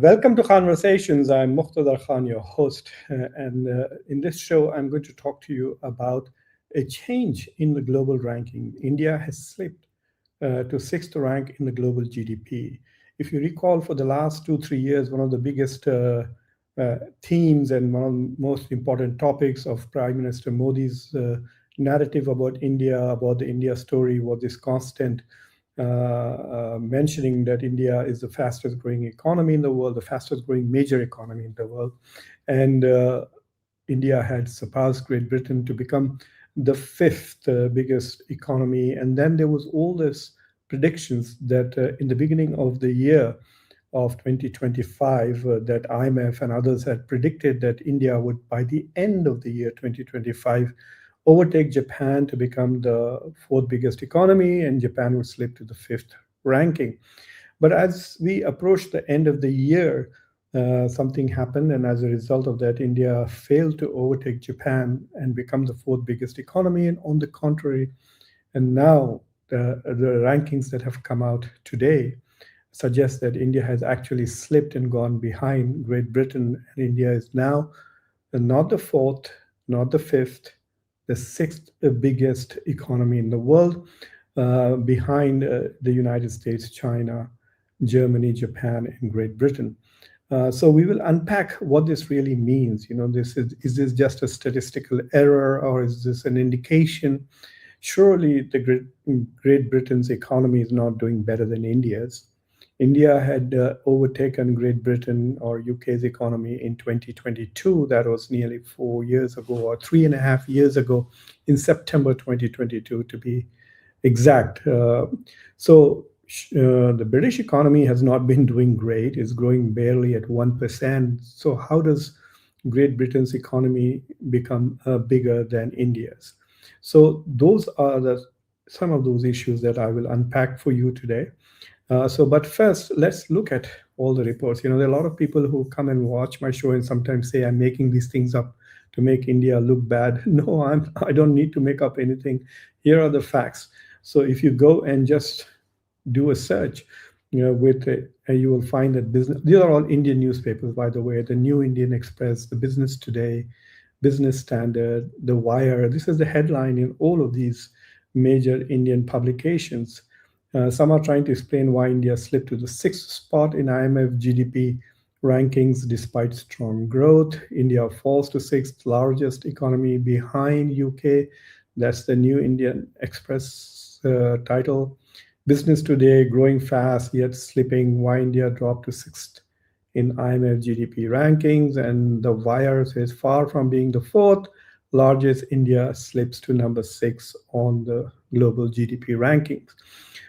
Welcome to Conversations. I'm Muqtadar Khan, your host. And in this show, I'm going to talk to you about a change in the global ranking. India has slipped to sixth rank in the global GDP. If you recall, for the last 2, 3 years, one of the biggest themes and one of the most important topics of Prime Minister Modi's narrative about India, about the India story, was this constant mentioning that India is the fastest growing economy in the world, the fastest growing major economy in the world. And India had surpassed Great Britain to become the fifth biggest economy. And then there was all this predictions that in the beginning of the year of 2025, that IMF and others had predicted that India would, by the end of the year 2025, overtake Japan to become the fourth biggest economy, and Japan would slip to the fifth ranking. But as we approached the end of the year, something happened, and as a result of that, India failed to overtake Japan and become the fourth biggest economy. And on the contrary, and now the rankings that have come out today suggest that India has actually slipped and gone behind Great Britain, and India is now not the fourth, not the fifth, the sixth biggest economy in the world, behind the United States, China, Germany, Japan, and Great Britain. So we will unpack what this really means. Is this just a statistical error, or is this an indication? Surely the Great Britain's economy is not doing better than India's. India had overtaken Great Britain or UK's economy in 2022. That was nearly 4 years ago, or 3.5 years ago, in September 2022 to be exact. So the British economy has not been doing great. It's growing barely at 1%. So how does Great Britain's economy become bigger than India's? So those are some of those issues that I will unpack for you today. But first, let's look at all the reports. There are a lot of people who come and watch my show and sometimes say I'm making these things up to make India look bad. No, I don't need to make up anything. Here are the facts. So if you go and just do a search, with you will find that these are all Indian newspapers, by the way: the New Indian Express, the Business Today, Business Standard, the Wire. This is the headline in all of these major Indian publications. Some are trying to explain why India slipped to the sixth spot in IMF GDP rankings despite strong growth. India falls to sixth largest economy behind UK. That's the New Indian Express title. Business Today: growing fast yet slipping, why India dropped to sixth in IMF GDP rankings. And the Wire says, far from being the fourth largest, India slips to number 6 on the global GDP rankings.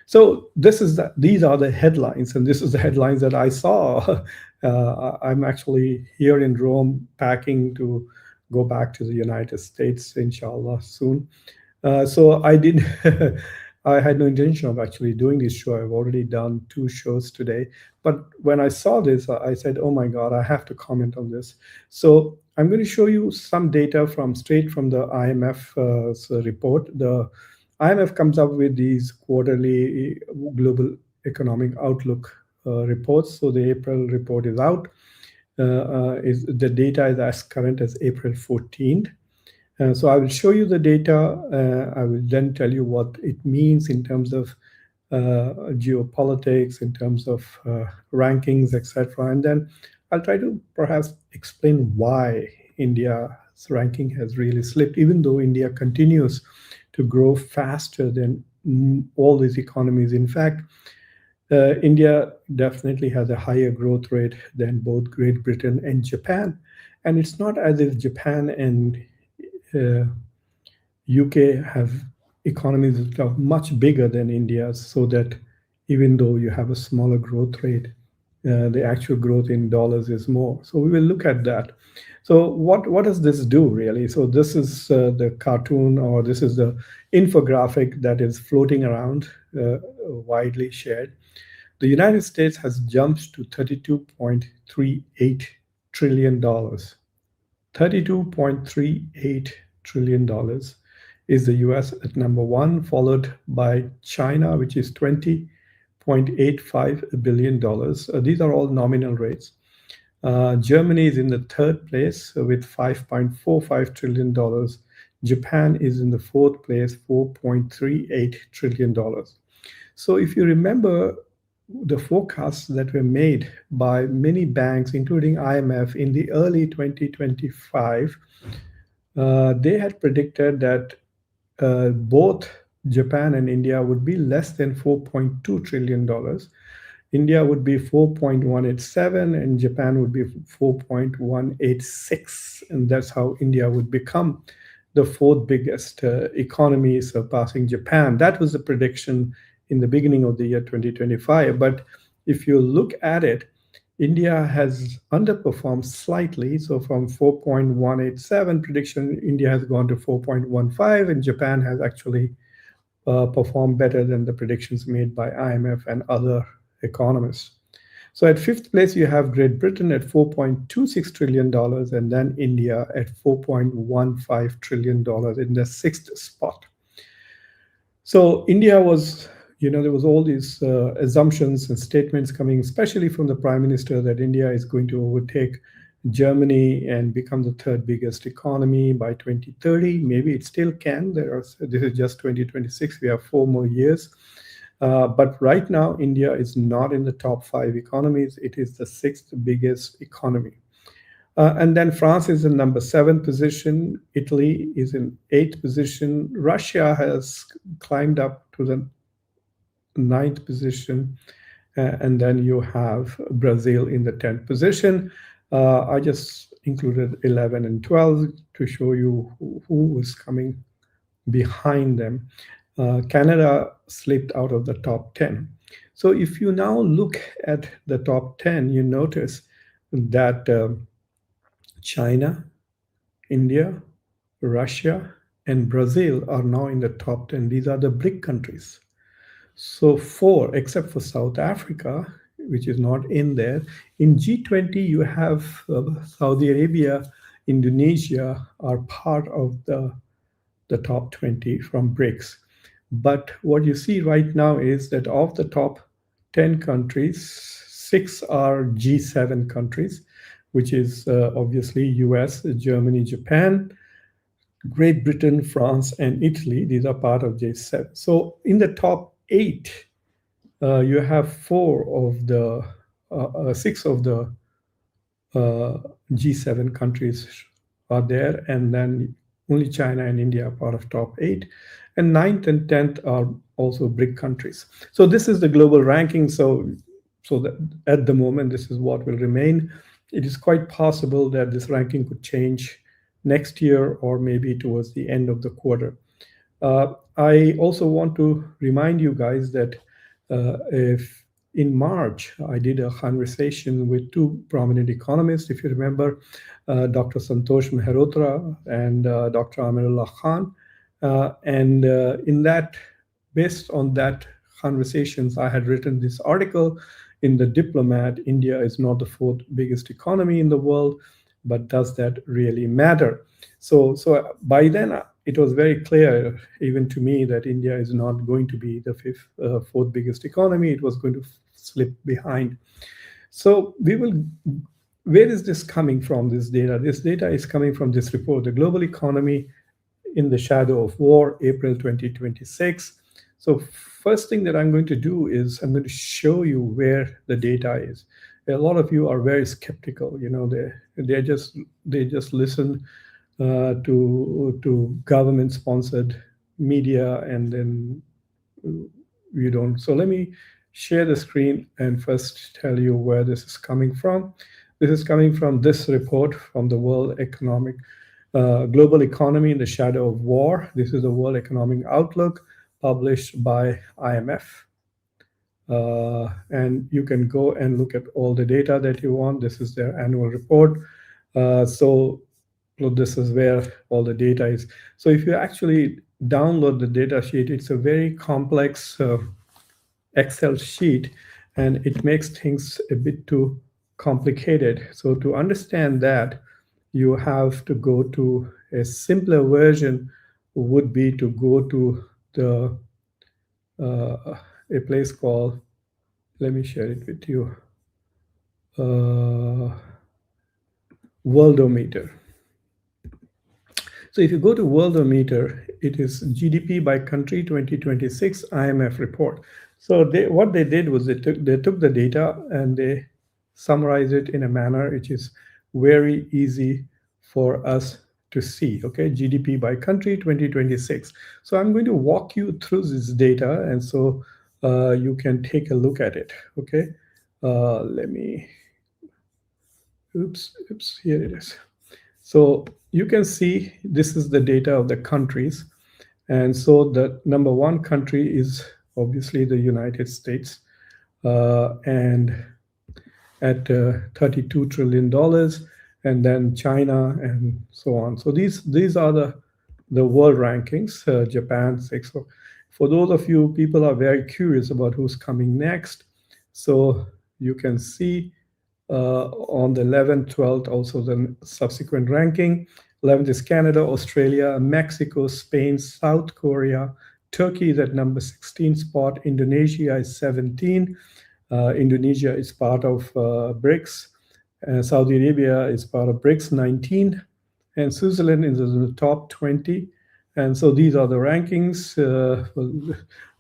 So these are the headlines, and this is the headlines that I saw. I'm actually here in Rome, packing to go back to the United States, inshallah, soon. So I did. I had no intention of actually doing this show. I've already done 2 shows today. But when I saw this, I said, oh my God, I have to comment on this. So I'm going to show you some data straight from the IMF's report. The IMF comes up with these quarterly global economic outlook reports. So the April report is out. The data is as current as April 14th. So I will show you the data. I will then tell you what it means in terms of geopolitics, in terms of rankings, etc. And then I'll try to perhaps explain why India's ranking has really slipped, even though India continues to grow faster than all these economies. In fact, India definitely has a higher growth rate than both Great Britain and Japan. And it's not as if Japan and UK have economies that are much bigger than India's, so that even though you have a smaller growth rate, the actual growth in dollars is more. So we will look at that. So what does this do really? So this is the cartoon, or this is the infographic that is floating around, widely shared. The United States has jumped to $32.38 trillion. $32.38 trillion is the US at number 1, followed by China, which is $20.85 billion. These are all nominal rates. Germany is in the third place with $5.45 trillion. Japan is in the fourth place, $4.38 trillion. So if you remember the forecasts that were made by many banks, including IMF, in the early 2025, they had predicted that both Japan and India would be less than $4.2 trillion. India would be 4.187 and Japan would be 4.186. And that's how India would become the fourth biggest economy, surpassing Japan. That was the prediction in the beginning of the year 2025. But if you look at it, India has underperformed slightly. So from 4.187 prediction, India has gone to 4.15, and Japan has actually performed better than the predictions made by IMF and other economists. So at fifth place, you have Great Britain at $4.26 trillion, and then India at $4.15 trillion in the sixth spot. So India was, there was all these assumptions and statements coming, especially from the Prime Minister, that India is going to overtake Germany and become the third biggest economy by 2030. Maybe it still can. This is just 2026. We have 4 more years. But right now, India is not in the top 5 economies. It is the sixth biggest economy. And then France is in number 7 position. Italy is in eighth position. Russia has climbed up to the ninth position. And then you have Brazil in the 10th position. I just included 11 and 12 to show you who is coming behind them. Canada slipped out of the top 10. So if you now look at the top 10, you notice that China, India, Russia, and Brazil are now in the top 10. These are the BRIC countries. So four, except for South Africa, which is not in there. In G20, you have Saudi Arabia, Indonesia are part of the top 20 from BRICS. But what you see right now is that of the top 10 countries, 6 are G7 countries, which is obviously US, Germany, Japan, Great Britain, France, and Italy. These are part of G7. So in the top 8, you have 6 of the G7 countries are there, and then only China and India are part of top 8. And ninth and 10th are also BRIC countries. So this is the global ranking. So that at the moment, this is what will remain. It is quite possible that this ranking could change next year or maybe towards the end of the quarter. I also want to remind you guys that if in March, I did a conversation with 2 prominent economists, if you remember, Dr. Santosh Mehrotra and Dr. Amirullah Khan. And in that, based on that conversations, I had written this article in the Diplomat. India is not the 4th biggest economy in the world, but does that really matter? So by then, it was very clear, even to me, that India is not going to be the 4th biggest economy. It was going to slip behind. So where is this coming from, this data? This data is coming from this report, The Global Economy in the Shadow of War, April 2026. So first thing that I'm going to do is I'm going to show you where the data is. A lot of you are very skeptical. They just listen to government-sponsored media, and then you don't. So let me share the screen and first tell you where this is coming from. This is coming from this report from the Global Economy in the Shadow of War. This is the World Economic Outlook published by IMF. And you can go and look at all the data that you want. This is their annual report. So this is where all the data is. So if you actually download the data sheet, it's a very complex Excel sheet, and it makes things a bit too complicated. So to understand that, you have to go to a simpler version, would be to go to a place called, let me share it with you. Worldometer. So if you go to Worldometer, it is GDP by country 2026 IMF report. So what they did was they took the data and they summarized it in a manner which is very easy for us to see. Okay, GDP by country 2026. So I'm going to walk you through this data, and so you can take a look at it. Okay, let me. Oops. Here it is. So you can see this is the data of the countries. And so the number one country is obviously the United States, and at $32 trillion, and then China, and so on. So these are the world rankings. Japan six. So for those of you people are very curious about who's coming next, so you can see on the 11th, 12th, also the subsequent ranking. 11th is Canada, Australia, Mexico, Spain, South Korea. Turkey is at number 16 spot. Indonesia is 17. Indonesia is part of BRICS. Saudi Arabia is part of BRICS, 19. And Switzerland is in the top 20. And so these are the rankings.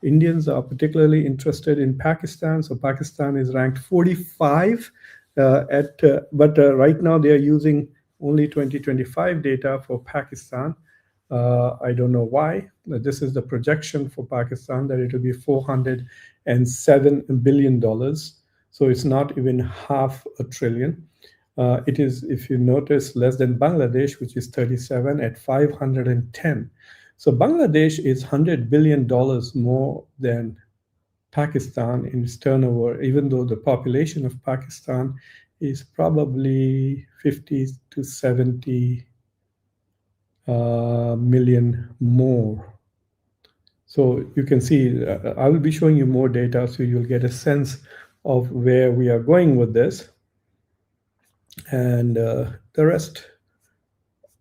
Indians are particularly interested in Pakistan. So Pakistan is ranked 45 but right now they are using only 2025 data for Pakistan. I don't know why. This is the projection for Pakistan that it will be $407 billion. So it's not even half a trillion. It is, if you notice, less than Bangladesh, which is 37 at 510. So Bangladesh is $100 billion more than Pakistan in its turnover, even though the population of Pakistan is probably 50 to 70 million more. So you can see, I will be showing you more data so you'll get a sense of where we are going with this. And the rest,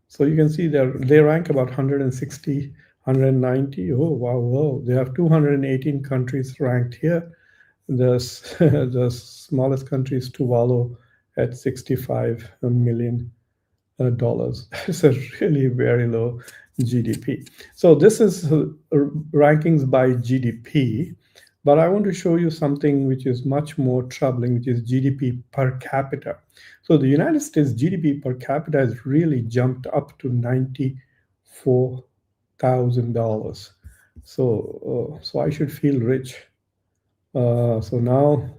so you can see they rank about 160, 190. Oh, wow. They have 218 countries ranked here. The smallest country is Tuvalu at $65 million. It's a really very low GDP. So this is rankings by GDP, but I want to show you something which is much more troubling, which is GDP per capita. So the United States GDP per capita has really jumped up to $94,000. So I should feel rich. So now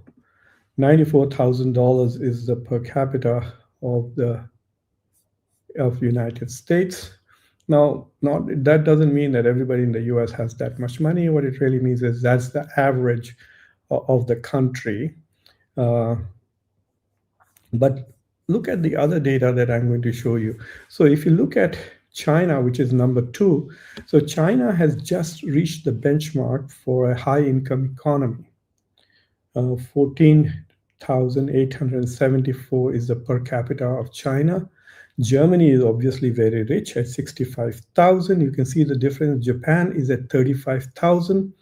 $94,000 is the per capita of the United States. Now, that doesn't mean that everybody in the US has that much money. What it really means is that's the average of the country. But look at the other data that I'm going to show you. So if you look at China, which is number 2, so China has just reached the benchmark for a high income economy. 14,874 is the per capita of China. Germany is obviously very rich at 65,000. You can see the difference. Japan is at 35,000.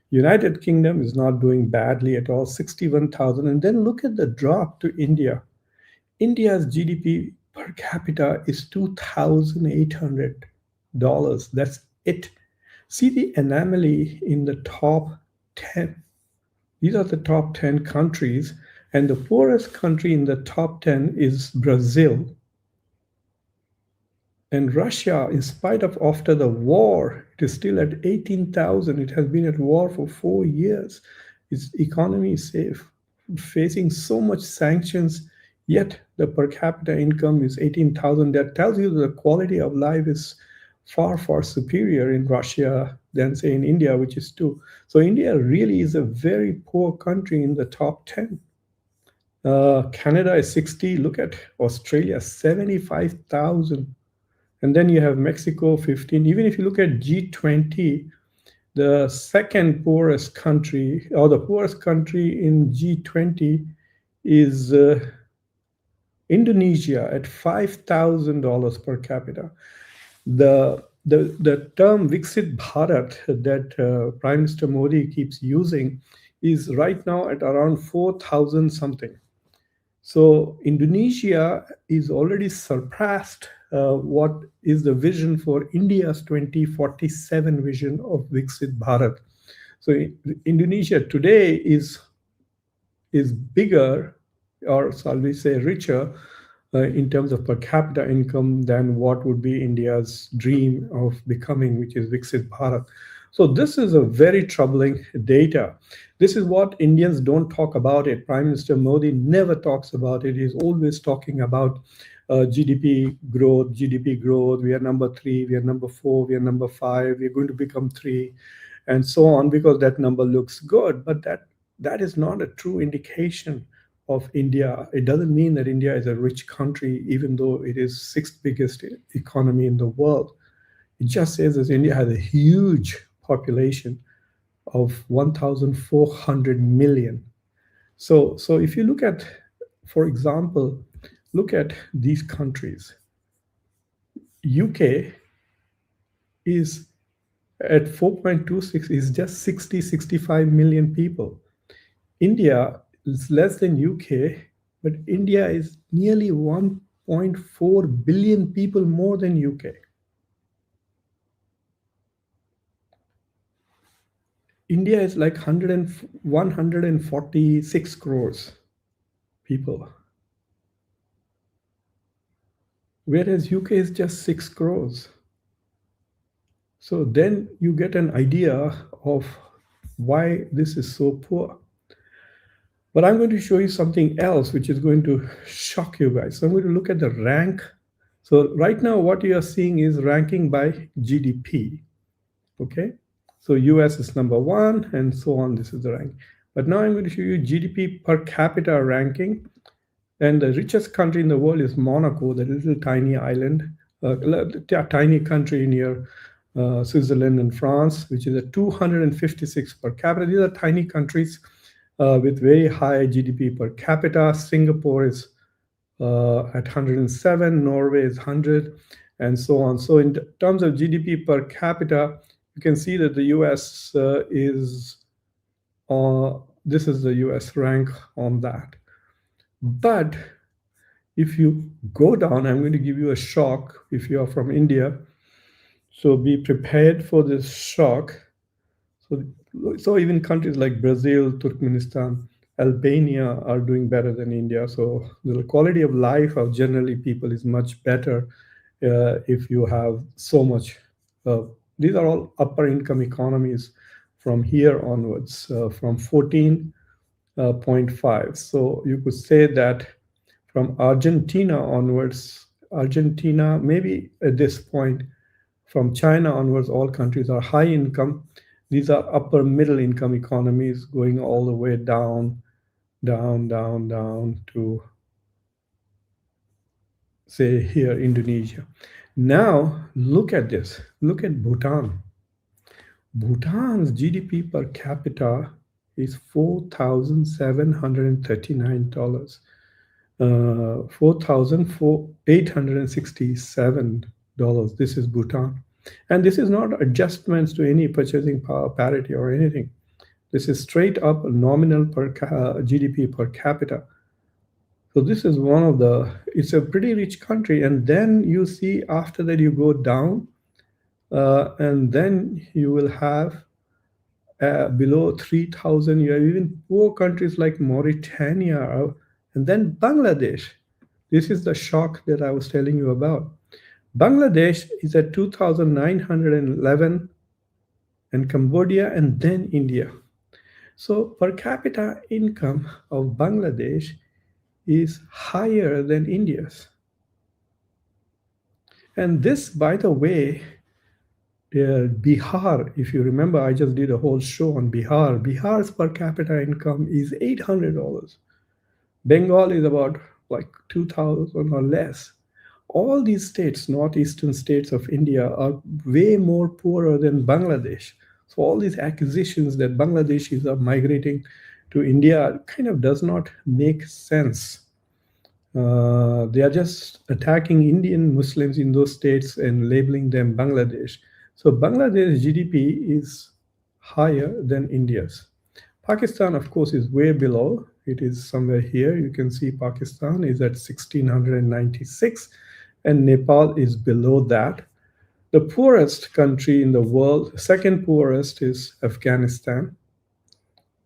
United Kingdom is not doing badly at all, 61,000. And then look at the drop to India. India's GDP per capita is $2,800. That's it. See the anomaly in the top 10. These are the top 10 countries, and the poorest country in the top 10 is Brazil. And Russia, in spite of after the war, it is still at 18,000. It has been at war for 4 years. Its economy is safe, facing so much sanctions, yet the per capita income is 18,000. That tells you the quality of life is far, far superior in Russia than, say, in India, which is 2. So India really is a very poor country in the top 10. Canada is 60. Look at Australia, 75,000. And then you have Mexico, 15. Even if you look at G20, the second poorest country, or the poorest country in G20 is Indonesia at $5,000 per capita. The term Viksit Bharat that Prime Minister Modi keeps using is right now at around 4,000 something. So Indonesia is already surpassed what is the vision for India's 2047 vision of Viksit Bharat. So Indonesia today is bigger, or shall we say richer, in terms of per capita income than what would be India's dream of becoming, which is Viksit Bharat. So this is a very troubling data. This is what Indians don't talk about it. Prime Minister Modi never talks about it. He's always talking about GDP growth, GDP growth. We are number three, we are number four, we are number five, we're going to become three, and so on, because that number looks good. But that is not a true indication of India. It doesn't mean that India is a rich country, even though it is sixth biggest economy in the world. It just says that India has a huge population of 1,400 million. So if you look at, for example, look at these countries. UK is at 4.26, is just 65 million people. India is less than UK, but India is nearly 1.4 billion people more than UK. India is like 146 crores people, whereas UK is just 6 crores. So then you get an idea of why this is so poor. But I'm going to show you something else which is going to shock you guys. So I'm going to look at the rank. So right now what you are seeing is ranking by GDP. Okay. So US is number one and so on. This is the rank. But now I'm going to show you GDP per capita ranking. And the richest country in the world is Monaco, the little tiny island, tiny country near Switzerland and France, which is a 256 per capita. These are tiny countries with very high GDP per capita. Singapore is at 107, Norway is 100, and so on. So in terms of GDP per capita, you can see that the US this is the US rank on that. But if you go down, I'm going to give you a shock if you are from India. So be prepared for this shock. So even countries like Brazil, Turkmenistan, Albania are doing better than India. So the quality of life of generally people is much better if you have so much. These are all upper income economies from here onwards, from 14.5. So you could say that from Argentina onwards, Argentina, maybe at this point, from China onwards, all countries are high income. These are upper middle income economies going all the way down, down, down, down to, say, here, Indonesia. Now, look at this. Look at Bhutan. Bhutan's GDP per capita is $4,739. $4,867. This is Bhutan. And this is not adjustments to any purchasing power parity or anything. This is straight up nominal per GDP per capita. So this is one of it's a pretty rich country. And then you see after that you go down and then you will have below 3,000. You have even poor countries like Mauritania and then Bangladesh. This is the shock that I was telling you about. Bangladesh is at 2,911, and Cambodia, and then India. So per capita income of Bangladesh is higher than India's. And this, by the way, Bihar, if you remember, I just did a whole show on Bihar. Bihar's per capita income is $800. Bengal is about like 2,000 or less. All these states, northeastern states of India, are way more poorer than Bangladesh. So all these acquisitions that Bangladeshis are migrating to India kind of does not make sense. They are just attacking Indian Muslims in those states and labeling them Bangladesh. So Bangladesh GDP is higher than India's. Pakistan, of course, is way below. It is somewhere here. You can see Pakistan is at 1696, and Nepal is below that. The poorest country in the world, second poorest, is Afghanistan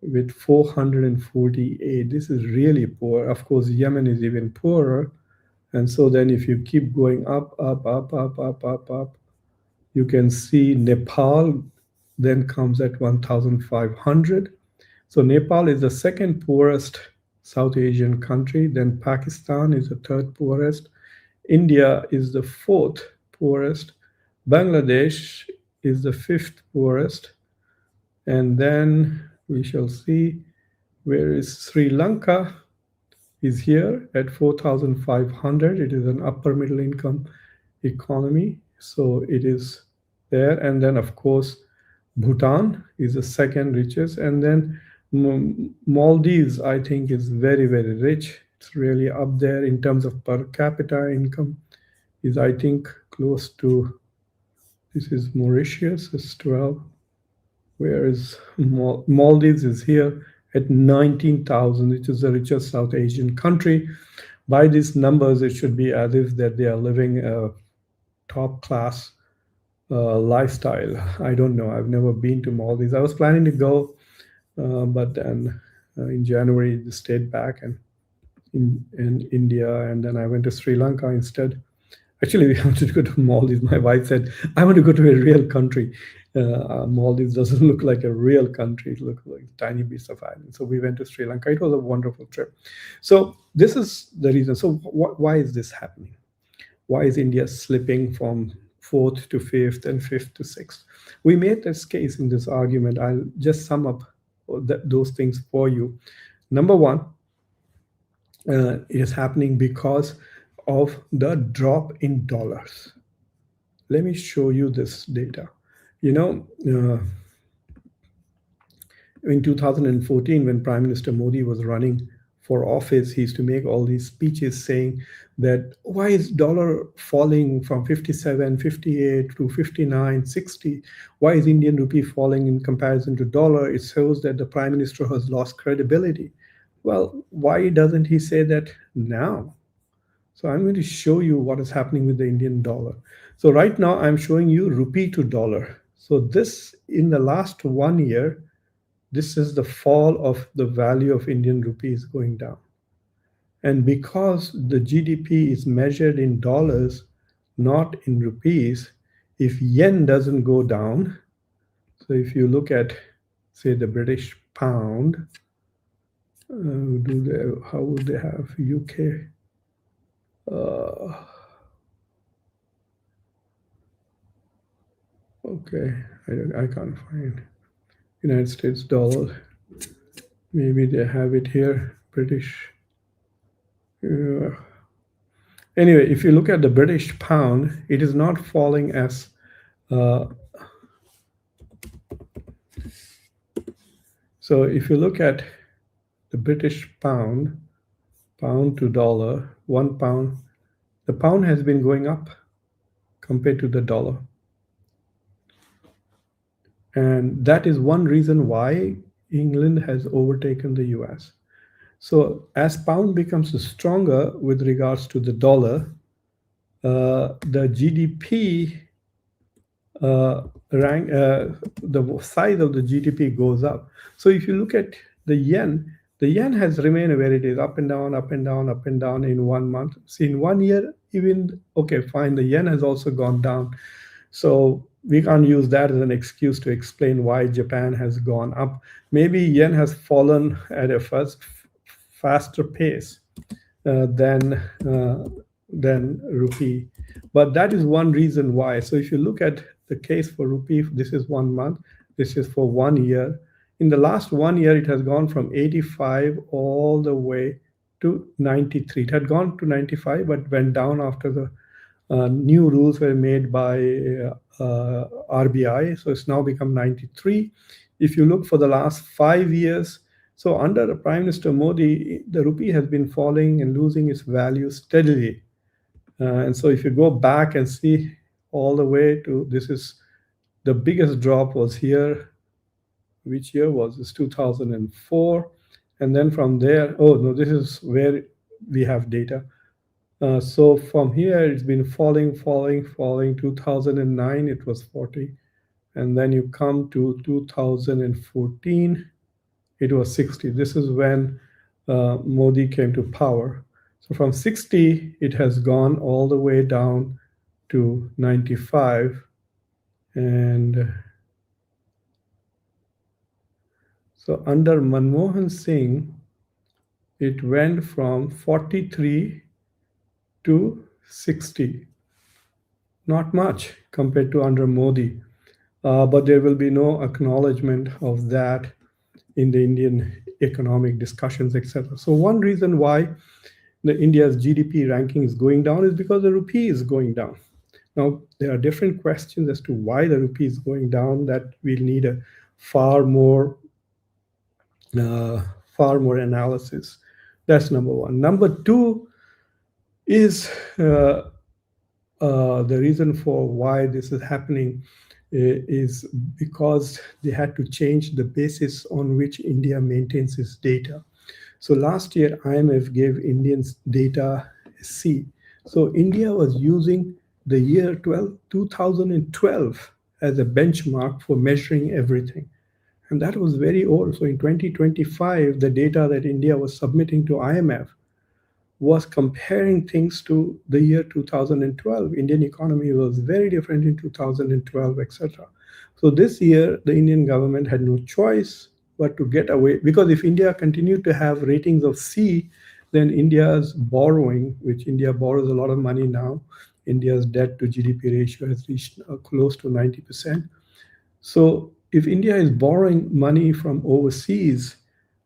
with 448. This is really poor. Of course, Yemen is even poorer. And so then if you keep going up, up, up, up, up, up, up, you can see Nepal then comes at 1,500. So Nepal is the second poorest South Asian country. Then Pakistan is the third poorest. India is the fourth poorest. Bangladesh is the fifth poorest. And then we shall see where is Sri Lanka is here at 4,500. It is an upper middle income economy. So it is there. And then, of course, Bhutan is the second richest. And then Maldives, I think, is very, very rich. It's really up there in terms of per capita income, is, I think, close to, this is Mauritius, it's 12. Where is Maldives is here at 19,000, which is the richest South Asian country. By these numbers, it should be as if that they are living a top class lifestyle. I don't know. I've never been to Maldives. I was planning to go, but then in January, I stayed back and in India, and then I went to Sri Lanka instead. Actually, we wanted to go to Maldives. My wife said, I want to go to a real country. Maldives doesn't look like a real country. It looks like a tiny piece of island. So we went to Sri Lanka. It was a wonderful trip. So this is the reason. So why is this happening? Why is India slipping from fourth to fifth and fifth to sixth? We made this case in this argument. I'll just sum up those things for you. Number one, it is happening because of the drop in dollars. Let me show you this data. You know, in 2014, when Prime Minister Modi was running for office, he used to make all these speeches saying that why is dollar falling from 57, 58 to 59, 60? Why is Indian rupee falling in comparison to dollar? It shows that the Prime Minister has lost credibility. Well, why doesn't he say that now? So I'm going to show you what is happening with the Indian dollar. So right now I'm showing you rupee to dollar. So this, in the last 1 year, this is the fall of the value of Indian rupees going down. And because the GDP is measured in dollars, not in rupees, if yen doesn't go down, so if you look at, say, the British pound, how would they have UK? Okay, I can't find United States dollar. Maybe they have it here, British. Anyway, if you look at the British pound, it is not falling as so if you look at the British pound, pound to dollar, 1 pound, the pound has been going up compared to the dollar. And that is one reason why England has overtaken the US. So as pound becomes stronger with regards to the dollar, the GDP the size of the GDP goes up. So if you look at the yen has remained where it is, up and down, up and down, up and down in 1 month. See, in 1 year, even, okay, fine, the yen has also gone down. So we can't use that as an excuse to explain why Japan has gone up. Maybe yen has fallen at a faster pace than rupee. But that is one reason why. So if you look at the case for rupee, this is 1 month, this is for 1 year. In the last 1 year, it has gone from 85 all the way to 93. It had gone to 95, but went down after the new rules were made by RBI. So it's now become 93. If you look for the last 5 years, so under Prime Minister Modi, the rupee has been falling and losing its value steadily. And so if you go back and see all the way to, this is the biggest drop was here. Which year was this? 2004. And then from there, oh no, this is where we have data. So from here, it's been falling, falling, falling. 2009, it was 40. And then you come to 2014, it was 60. This is when Modi came to power. So from 60, it has gone all the way down to 95. And so under Manmohan Singh, it went from 43 to 60. Not much compared to under Modi. But there will be no acknowledgement of that in the Indian economic discussions, etc. So one reason why the India's GDP ranking is going down is because the rupee is going down. Now there are different questions as to why the rupee is going down that we'll need a far more uh, far more analysis. That's number one. Number two is the reason for why this is happening is because they had to change the basis on which India maintains its data. So last year, IMF gave Indians data C. So India was using the year 2012 as a benchmark for measuring everything. And that was very old. So in 2025, the data that India was submitting to IMF was comparing things to the year 2012. Indian economy was very different in 2012, etc. So this year, the Indian government had no choice but to get away, because if India continued to have ratings of C, then India's borrowing, which India borrows a lot of money now, India's debt to GDP ratio has reached close to 90%. So if India is borrowing money from overseas,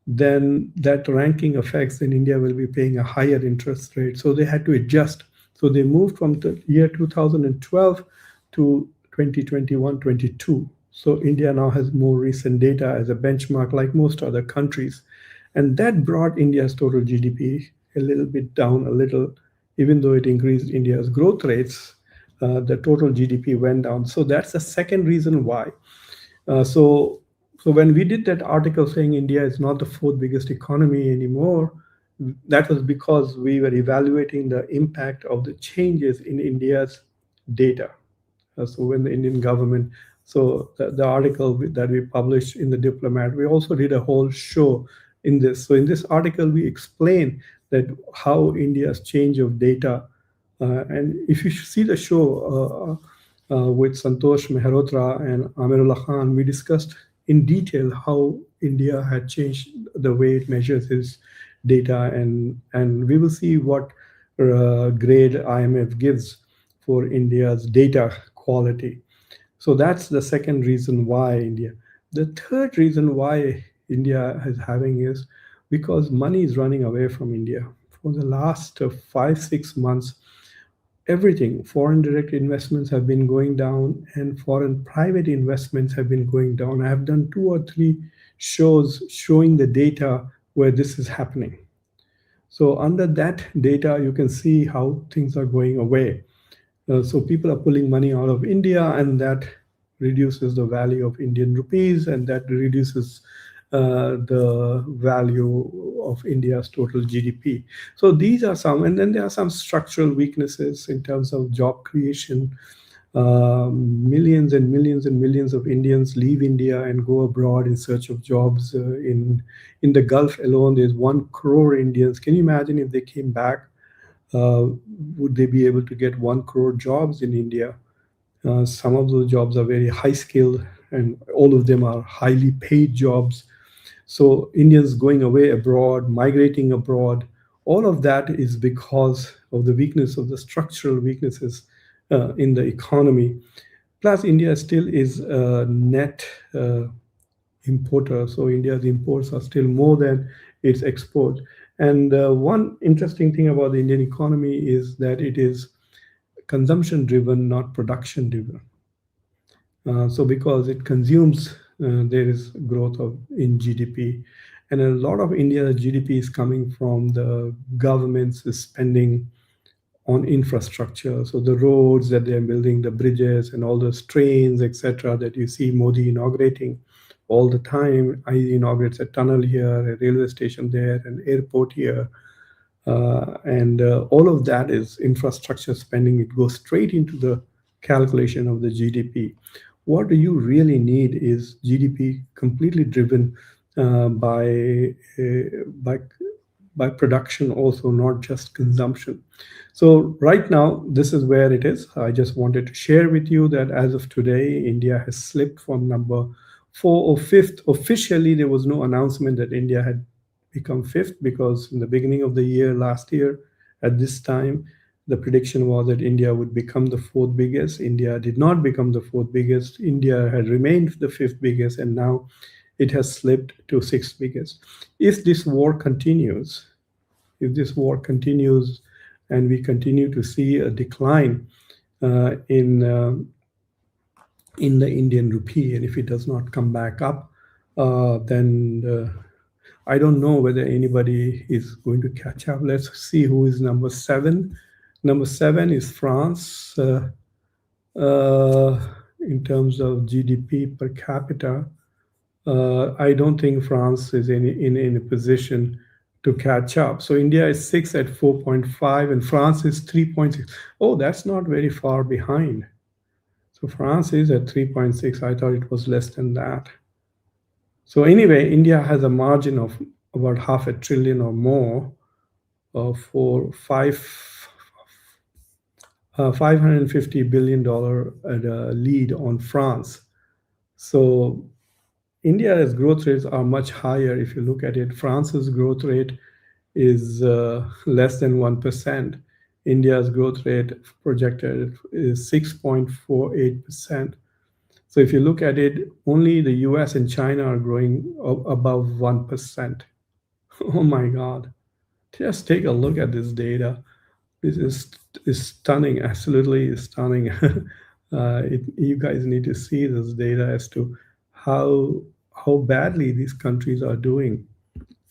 then that ranking affects, then India will be paying a higher interest rate. So they had to adjust. So they moved from the year 2012 to 2021-22. So India now has more recent data as a benchmark, like most other countries. And that brought India's total GDP a little bit down, a little, even though it increased India's growth rates, the total GDP went down. So that's the second reason why. So when we did that article saying India is not the fourth biggest economy anymore, that was because we were evaluating the impact of the changes in India's data. So when the Indian government, so the article that we published in the Diplomat, we also did a whole show in this. So in this article, we explain that how India's change of data, and if you see the show with Santosh Mehrotra and Amirullah Khan, we discussed in detail how India had changed the way it measures its data, and we will see what grade IMF gives for India's data quality. So that's the second reason why India. The third reason why India is having is because money is running away from India. For the last 5, 6 months, everything, foreign direct investments have been going down and foreign private investments have been going down. I have done 2 or 3 shows showing the data where this is happening. So under that data, you can see how things are going away. So people are pulling money out of India, and that reduces the value of Indian rupees, and that reduces the value of India's total GDP. So these are some, and then there are some structural weaknesses in terms of job creation. Millions and millions and millions of Indians leave India and go abroad in search of jobs. In the Gulf alone, there's 1 crore Indians. Can you imagine if they came back? Uh, would they be able to get 1 crore jobs in India? Some of those jobs are very high skilled, and all of them are highly paid jobs. So Indians going away abroad, migrating abroad, all of that is because of the weakness of the structural weaknesses in the economy. Plus, India still is a net importer. So India's imports are still more than its export. And one interesting thing about the Indian economy is that it is consumption driven, not production driven. So because it consumes, there is growth in GDP. And a lot of India's GDP is coming from the government's spending on infrastructure. So the roads that they're building, the bridges and all those trains, etc., that you see Modi inaugurating all the time. He inaugurates a tunnel here, a railway station there, an airport here. And all of that is infrastructure spending. It goes straight into the calculation of the GDP. What do you really need is GDP completely driven by by production also, not just consumption. So right now, this is where it is. I just wanted to share with you that as of today, India has slipped from number 4 or 5th. Officially, there was no announcement that India had become 5th, because in the beginning of the year, last year, at this time, the prediction was that India would become the 4th biggest. India did not become the 4th biggest. India had remained the 5th biggest, and now it has slipped to 6th biggest. If this war continues, if this war continues and we continue to see a decline in the Indian rupee, and if it does not come back up, then I don't know whether anybody is going to catch up. Let's see who is number 7. Number 7 is France. In terms of GDP per capita, I don't think France is in a position to catch up. So India is 6 at 4.5 and France is 3.6. Oh, that's not very far behind. So France is at 3.6. I thought it was less than that. So anyway, India has a margin of about $500 billion or more for $550 billion lead on France. So India's growth rates are much higher. If you look at it, France's growth rate is less than 1%. India's growth rate projected is 6.48%. So if you look at it, only the US and China are growing above 1%. Oh my God. Just take a look at this data. This is stunning, absolutely stunning. You guys need to see this data as to how badly these countries are doing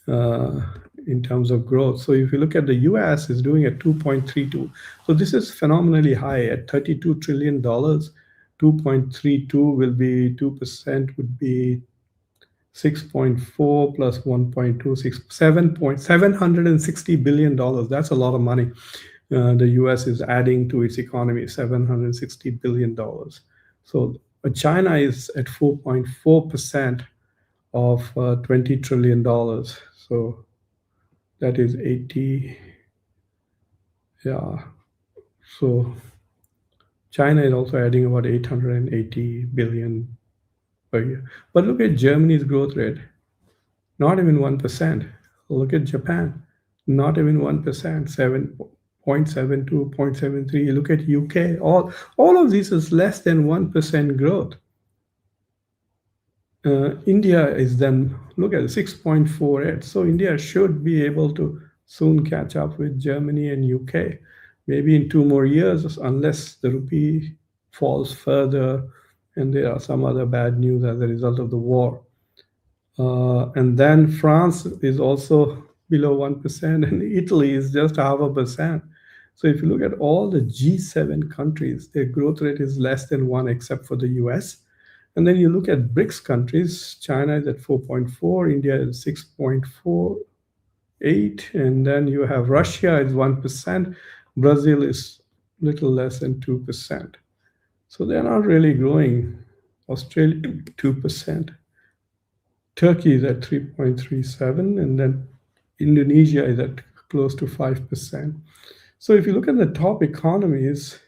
in terms of growth. So if you look at the US, is doing at 2.32. So this is phenomenally high at $32 trillion. 2.32 will be 2%, would be 6.4 plus 1.26, $760 billion. That's a lot of money. The US is adding to its economy, $760 billion. So China is at 4.4% of $20 trillion. So that is 80. Yeah. So China is also adding about 880 billion per year. But look at Germany's growth rate, not even 1%. Look at Japan, not even 1%, 7.72, 0.73. Look at UK, all of this is less than 1% growth. India is then, look at 6.48. So India should be able to soon catch up with Germany and UK, maybe in 2 more years, unless the rupee falls further and there are some other bad news as a result of the war. And then France is also below 1%, and Italy is just 0.5%. So if you look at all the G7 countries, their growth rate is less than 1, except for the US. And then you look at BRICS countries, China is at 4.4, India is 6.48, and then you have Russia is 1%, Brazil is little less than 2%. So they're not really growing. Australia, 2%. Turkey is at 3.37, and then Indonesia is at close to 5%. So if you look at the top economies,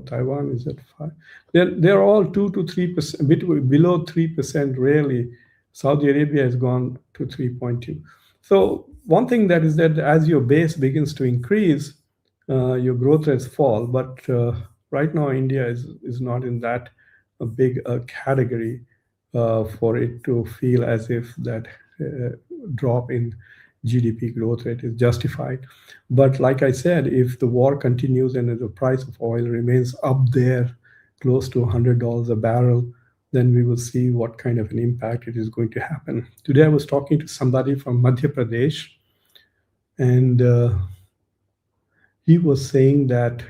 Taiwan is at 5. They're all 2 to 3%, below 3%. Rarely, Saudi Arabia has gone to 3.2. So one thing that is that as your base begins to increase, your growth rates fall. But right now, India is not in that big category for it to feel as if that drop in GDP growth rate is justified. But like I said, if the war continues and if the price of oil remains up there, close to $100 a barrel, then we will see what kind of an impact it is going to happen. Today, I was talking to somebody from Madhya Pradesh, and he was saying that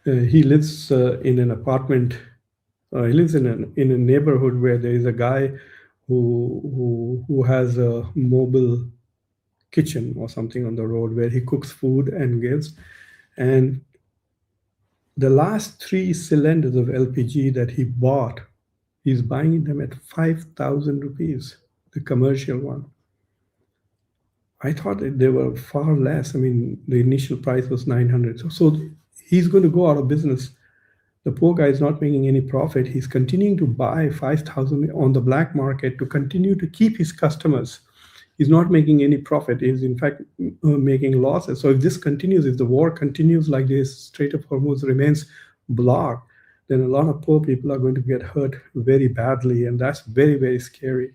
he lives in an apartment. He lives in a neighborhood where there is a guy who has a mobile kitchen or something on the road where he cooks food and gives. And the last 3 cylinders of LPG that he bought, he's buying them at 5,000 rupees, the commercial one. I thought that they were far less. I mean, the initial price was 900. So he's going to go out of business. The poor guy is not making any profit. He's continuing to buy 5,000 on the black market to continue to keep his customers. He's not making any profit. He's in fact making losses. So if this continues, if the war continues like this, Strait of Hormuz remains blocked, then a lot of poor people are going to get hurt very badly, and that's very, very scary.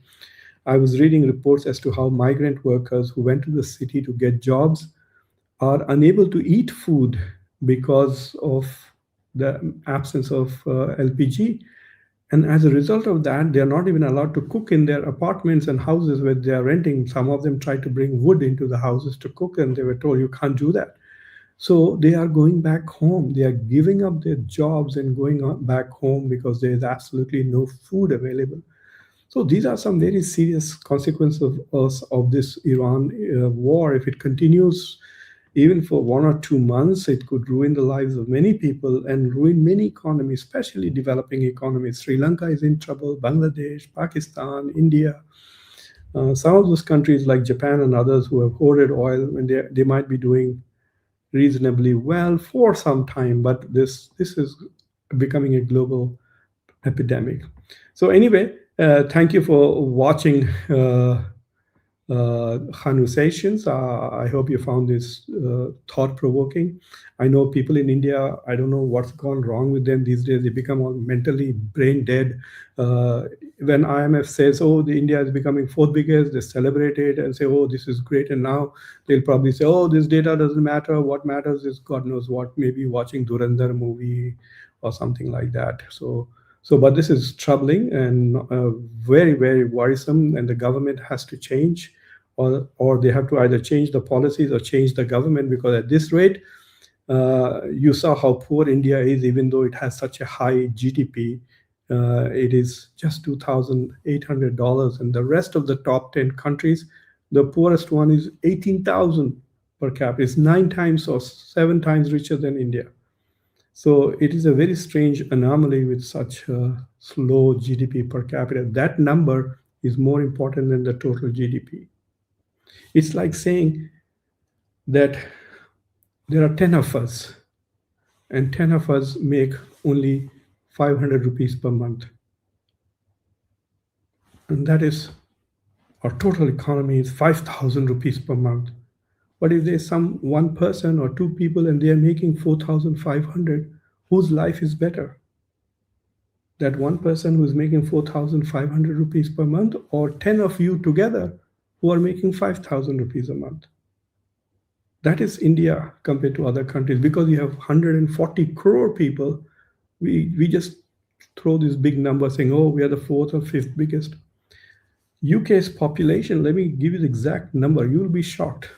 I was reading reports as to how migrant workers who went to the city to get jobs are unable to eat food because of the absence of LPG. And as a result of that, they are not even allowed to cook in their apartments and houses where they are renting. Some of them try to bring wood into the houses to cook, and they were told you can't do that. So they are going back home. They are giving up their jobs and going back home because there is absolutely no food available. So these are some very serious consequences of this Iran war. If it continues even for 1 or 2 months, it could ruin the lives of many people and ruin many economies, especially developing economies. Sri Lanka is in trouble, Bangladesh, Pakistan, India. Some of those countries like Japan and others who have hoarded oil, and they might be doing reasonably well for some time, but this is becoming a global epidemic. So anyway, thank you for watching conversations. I hope you found this thought provoking. I know people in India, I don't know what's gone wrong with them these days. They become all mentally brain dead. When IMF says, oh, the India is becoming fourth biggest, they celebrate it and say, oh, this is great. And now they'll probably say, oh, this data doesn't matter. What matters is God knows what, maybe watching Durandar movie or something like that. But this is troubling and very, very worrisome, and the government has to change, or they have to either change the policies or change the government, because at this rate, you saw how poor India is, even though it has such a high GDP. It is just $2,800, and the rest of the top 10 countries, the poorest one is 18,000 per capita. It's 9 times or 7 times richer than India. So it is a very strange anomaly with such slow GDP per capita. That number is more important than the total GDP. It's like saying that there are 10 of us, and 10 of us make only 500 rupees per month. And that is, our total economy is 5,000 rupees per month. But if there's some one person or two people and they are making 4,500, whose life is better? That one person who is making 4,500 rupees per month, or 10 of you together who are making 5,000 rupees a month? That is India compared to other countries. Because you have 140 crore people, we just throw this big number saying, oh, we are the fourth or fifth biggest. UK's population, let me give you the exact number. You will be shocked.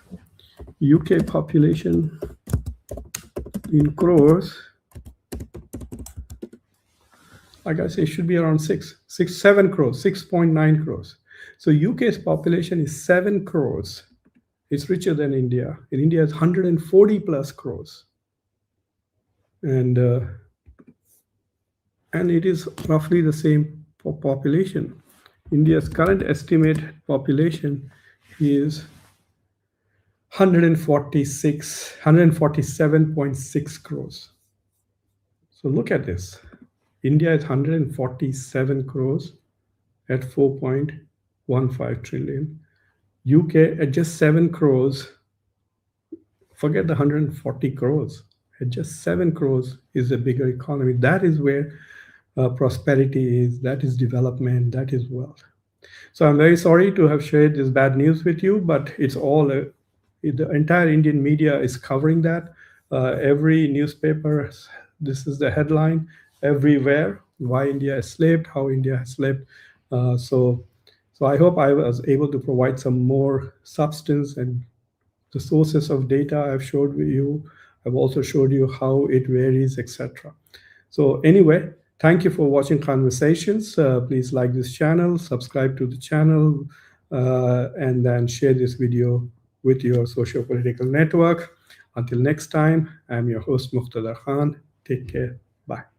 UK population in crores, like I say, should be around 7 crores, 6.9 crores. So UK's population is 7 crores. It's richer than India. In India, it's 140 plus crores. And it is roughly the same population. India's current estimated population is 147.6 crores. So look at this. India is 147 crores at 4.15 trillion. UK at just 7 crores, forget the 140 crores, at just 7 crores is a bigger economy. That is where prosperity is, that is development, that is wealth. So I'm very sorry to have shared this bad news with you, but it's all, the entire Indian media is covering that. Every newspaper, this is the headline everywhere, why India has slipped, how India has slipped. So I hope I was able to provide some more substance, and the sources of data I've showed with you. I've also showed you how it varies, etc. So anyway, thank you for watching Conversations. Please like this channel, subscribe to the channel, and then share this video with your socio-political network. Until next time, I'm your host, Muqtada Khan. Take care. Bye.